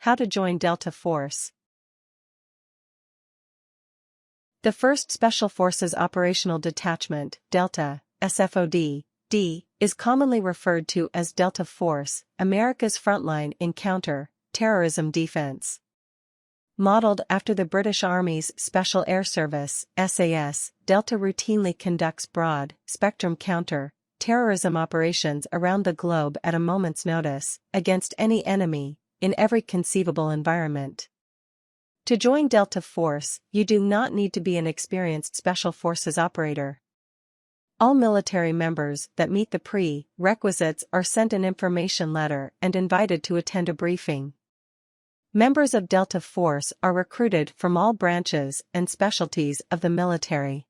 How to join Delta Force. The 1st Special Forces Operational Detachment, Delta, SFOD, is commonly referred to as Delta Force, America's frontline in counter-terrorism defense. Modeled after the British Army's Special Air Service, SAS, Delta routinely conducts broad-spectrum counter-terrorism operations around the globe at a moment's notice, against any enemy, in every conceivable environment. To join Delta Force, you do not need to be an experienced Special Forces operator. All military members that meet the prerequisites are sent an information letter and invited to attend a briefing. Members of Delta Force are recruited from all branches and specialties of the military.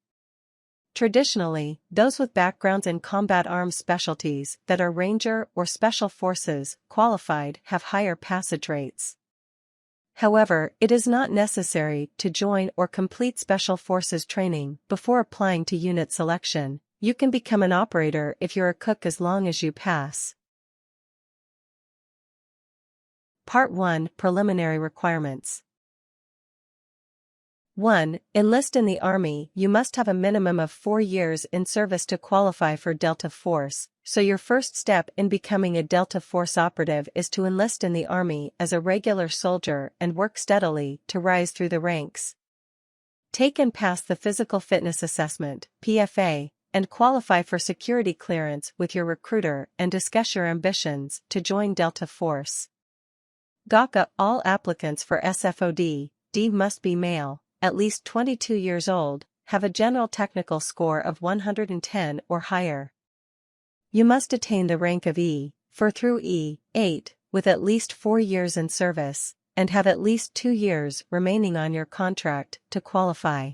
Traditionally, those with backgrounds in combat arms specialties that are Ranger or Special Forces qualified have higher passage rates. However, it is not necessary to join or complete Special Forces training before applying to unit selection. You can become an operator if you're a cook as long as you pass. Part 1 Preliminary Requirements. 1. Enlist in the Army. You must have a minimum of 4 years in service to qualify for Delta Force, so your first step in becoming a Delta Force operative is to enlist in the Army as a regular soldier and work steadily to rise through the ranks. Take and pass the Physical Fitness Assessment, PFA, and qualify for security clearance with your recruiter and discuss your ambitions to join Delta Force. GOCA. All applicants for SFOD must be male, at least 22 years old, have a general technical score of 110 or higher. You must attain the rank of E4 through E8 with at least 4 years in service, and have at least 2 years remaining on your contract to qualify.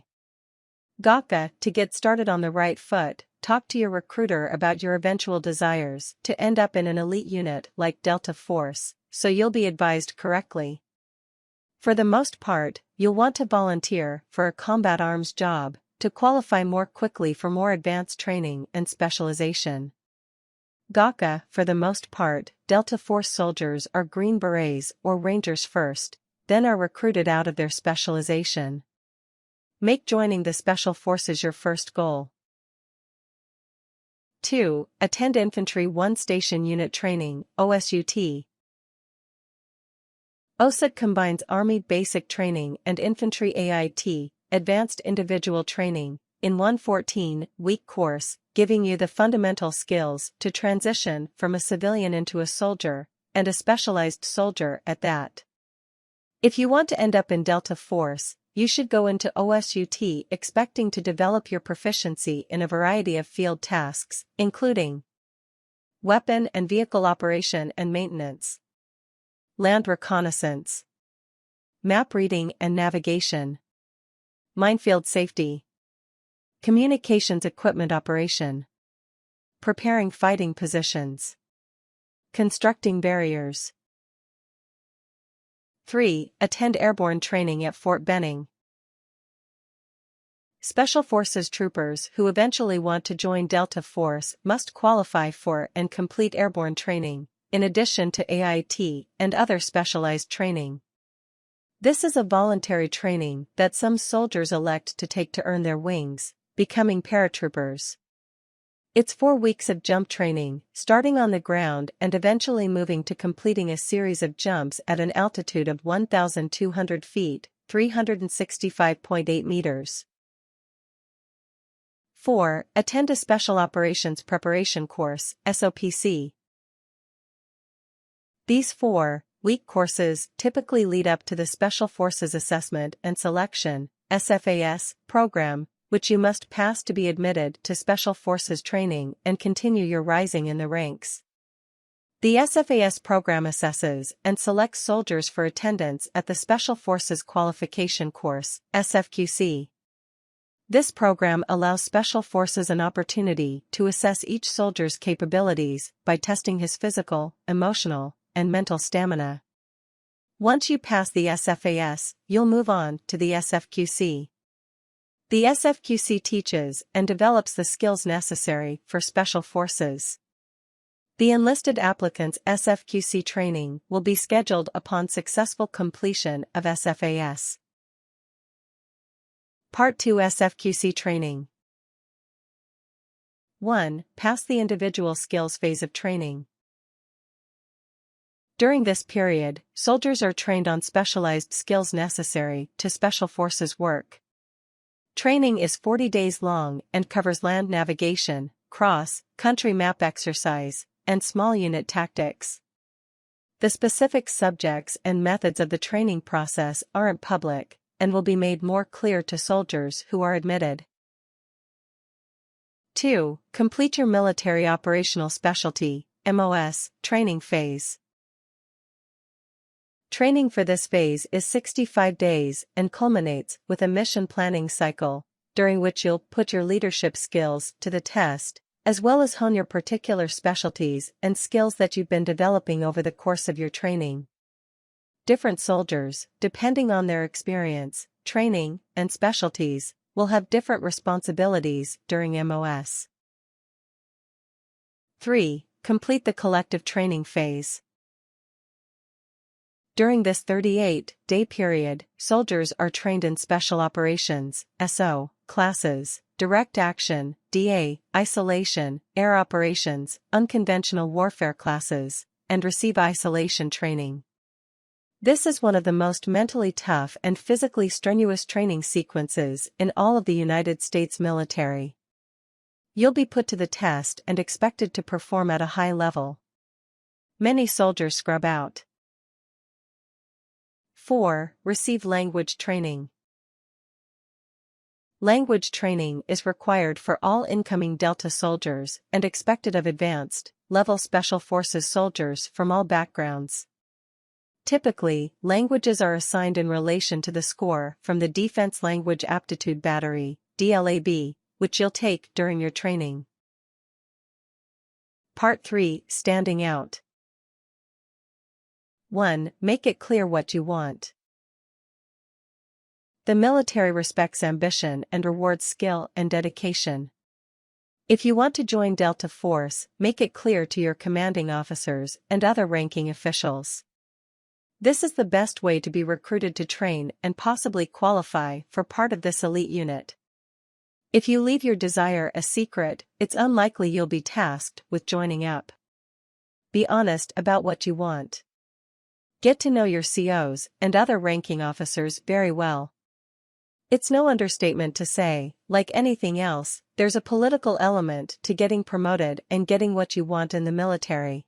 GOCA. To get started on the right foot, talk to your recruiter about your eventual desires to end up in an elite unit like Delta Force, so you'll be advised correctly. For the most part, you'll want to volunteer for a combat arms job to qualify more quickly for more advanced training and specialization. GOCA. For the most part, Delta Force soldiers are Green Berets or Rangers first, then are recruited out of their specialization. Make joining the Special Forces your first goal. 2. Attend Infantry 1 Station Unit Training, OSUT. OSUT combines Army Basic Training and Infantry AIT, Advanced Individual Training, in one 14-week course, giving you the fundamental skills to transition from a civilian into a soldier, and a specialized soldier at that. If you want to end up in Delta Force, you should go into OSUT expecting to develop your proficiency in a variety of field tasks, including weapon and vehicle operation and maintenance, land reconnaissance, map reading and navigation, minefield safety, communications equipment operation, preparing fighting positions, constructing barriers. 3. Attend Airborne Training at Fort Benning. Special Forces troopers who eventually want to join Delta Force must qualify for and complete airborne training, in addition to AIT and other specialized training. This is a voluntary training that some soldiers elect to take to earn their wings, becoming paratroopers. It's 4 weeks of jump training, starting on the ground and eventually moving to completing a series of jumps at an altitude of 1,200 feet, 365.8 meters. 4. Attend a Special Operations Preparation Course, SOPC. These 4-week courses typically lead up to the Special Forces Assessment and Selection, SFAS, program, which you must pass to be admitted to Special Forces training and continue your rising in the ranks. The SFAS program assesses and selects soldiers for attendance at the Special Forces Qualification Course, SFQC. This program allows Special Forces an opportunity to assess each soldier's capabilities by testing his physical, emotional, and mental stamina. Once you pass the SFAS, you'll move on to the SFQC. The SFQC teaches and develops the skills necessary for Special Forces. The enlisted applicant's SFQC training will be scheduled upon successful completion of SFAS. Part 2 SFQC Training. 1. Pass the individual skills phase of training. During this period, soldiers are trained on specialized skills necessary to Special Forces work. Training is 40 days long and covers land navigation, cross-country map exercise, and small unit tactics. The specific subjects and methods of the training process aren't public, and will be made more clear to soldiers who are admitted. 2. Complete your Military Operational Specialty, MOS, training phase. Training for this phase is 65 days and culminates with a mission planning cycle, during which you'll put your leadership skills to the test, as well as hone your particular specialties and skills that you've been developing over the course of your training. Different soldiers, depending on their experience, training, and specialties, will have different responsibilities during MOS. 3. Complete the collective training phase. During this 38-day period, soldiers are trained in Special Operations, SO, classes, Direct Action, DA, Isolation, Air Operations, Unconventional Warfare classes, and receive isolation training. This is one of the most mentally tough and physically strenuous training sequences in all of the United States military. You'll be put to the test and expected to perform at a high level. Many soldiers scrub out. 4. Receive language training. Language training is required for all incoming Delta soldiers and expected of advanced-level Special Forces soldiers from all backgrounds. Typically, languages are assigned in relation to the score from the Defense Language Aptitude Battery, DLAB, which you'll take during your training. Part 3 Standing Out. 1. Make it clear what you want. The military respects ambition and rewards skill and dedication. If you want to join Delta Force, make it clear to your commanding officers and other ranking officials. This is the best way to be recruited to train and possibly qualify for part of this elite unit. If you leave your desire a secret, it's unlikely you'll be tasked with joining up. Be honest about what you want. Get to know your COs and other ranking officers very well. It's no understatement to say, like anything else, there's a political element to getting promoted and getting what you want in the military.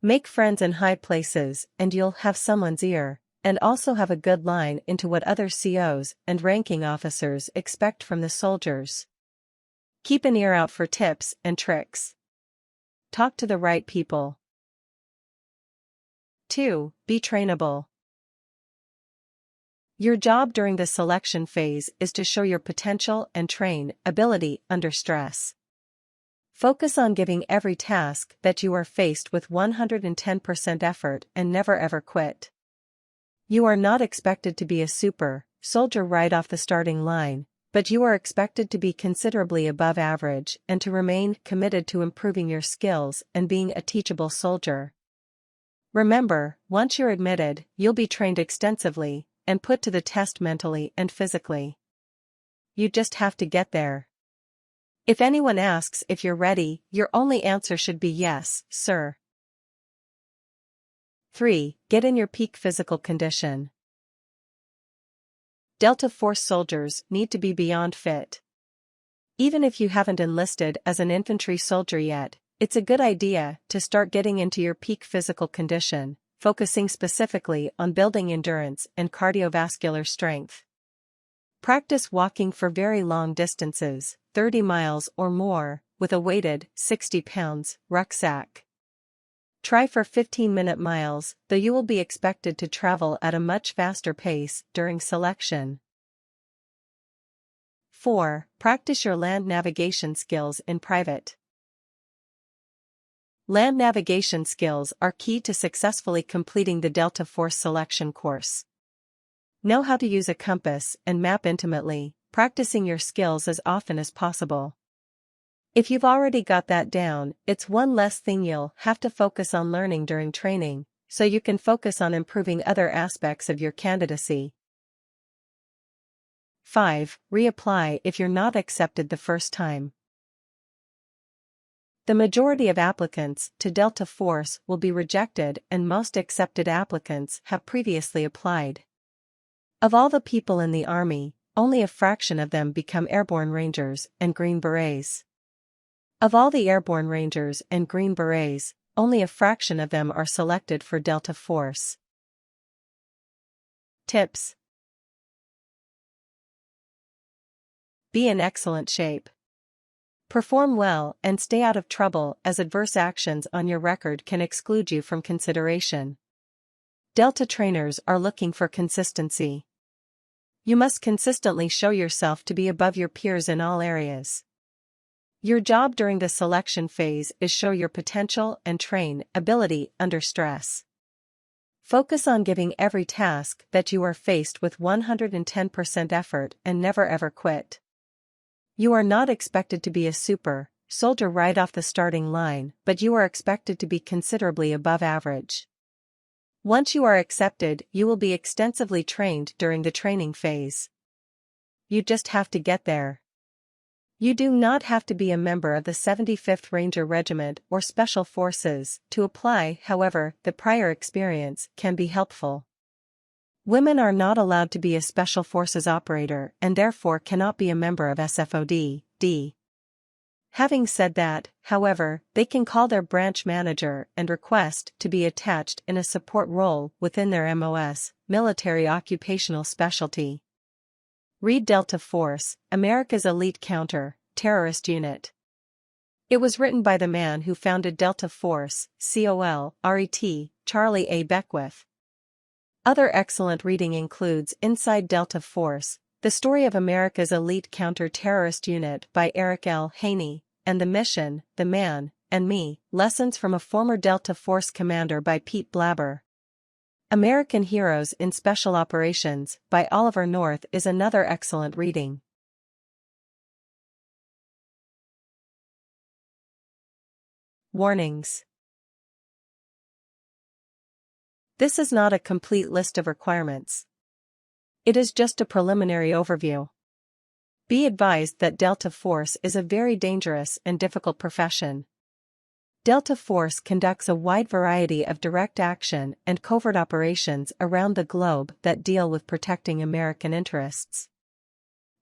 Make friends in high places and you'll have someone's ear, and also have a good line into what other COs and ranking officers expect from the soldiers. Keep an ear out for tips and tricks. Talk to the right people. 2. Be trainable. Your job during the selection phase is to show your potential and train ability under stress. Focus on giving every task that you are faced with 110% effort and never ever quit. You are not expected to be a super soldier right off the starting line, but you are expected to be considerably above average and to remain committed to improving your skills and being a teachable soldier. Remember, once you're admitted, you'll be trained extensively and put to the test mentally and physically. You just have to get there. If anyone asks if you're ready, your only answer should be yes, sir. 3. Get in your peak physical condition. Delta Force soldiers need to be beyond fit. Even if you haven't enlisted as an infantry soldier yet, it's a good idea to start getting into your peak physical condition, focusing specifically on building endurance and cardiovascular strength. Practice walking for very long distances, 30 miles or more, with a weighted, 60 pounds, rucksack. Try for 15-minute miles, though you will be expected to travel at a much faster pace during selection. 4. Practice your land navigation skills in private. Land navigation skills are key to successfully completing the Delta Force selection course. Know how to use a compass and map intimately, practicing your skills as often as possible. If you've already got that down, it's one less thing you'll have to focus on learning during training, so you can focus on improving other aspects of your candidacy. 5. Reapply if you're not accepted the first time. The majority of applicants to Delta Force will be rejected, and most accepted applicants have previously applied. Of all the people in the Army, only a fraction of them become Airborne Rangers and Green Berets. Of all the Airborne Rangers and Green Berets, only a fraction of them are selected for Delta Force. Tips: be in excellent shape. Perform well and stay out of trouble, as adverse actions on your record can exclude you from consideration. Delta trainers are looking for consistency. You must consistently show yourself to be above your peers in all areas. Your job during the selection phase is show your potential and train ability under stress. Focus on giving every task that you are faced with 110% effort and never ever quit. You are not expected to be a super soldier right off the starting line, but you are expected to be considerably above average. Once you are accepted, you will be extensively trained during the training phase. You just have to get there. You do not have to be a member of the 75th Ranger Regiment or Special Forces to apply, however, the prior experience can be helpful. Women are not allowed to be a Special Forces operator and therefore cannot be a member of SFOD. Having said that, however, they can call their branch manager and request to be attached in a support role within their MOS, military occupational specialty. Read Delta Force, America's elite counter-terrorist unit. It was written by the man who founded Delta Force, COLRET, Charlie A. Beckwith. Other excellent reading includes Inside Delta Force, The Story of America's Elite Counter-Terrorist Unit by Eric L. Haney, and The Mission, The Man, and Me, Lessons from a Former Delta Force Commander by Pete Blabber. American Heroes in Special Operations by Oliver North is another excellent reading. Warnings. This is not a complete list of requirements. It is just a preliminary overview. Be advised that Delta Force is a very dangerous and difficult profession. Delta Force conducts a wide variety of direct action and covert operations around the globe that deal with protecting American interests.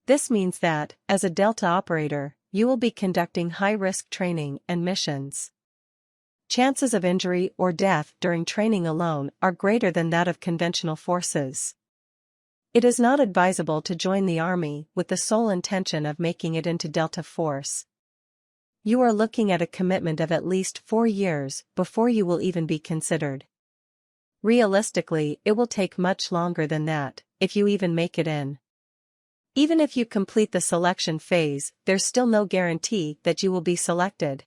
This means that, as a Delta operator, you will be conducting high-risk training and missions. Chances of injury or death during training alone are greater than that of conventional forces. It is not advisable to join the Army with the sole intention of making it into Delta Force. You are looking at a commitment of at least 4 years before you will even be considered. Realistically, it will take much longer than that, if you even make it in. Even if you complete the selection phase, there's still no guarantee that you will be selected.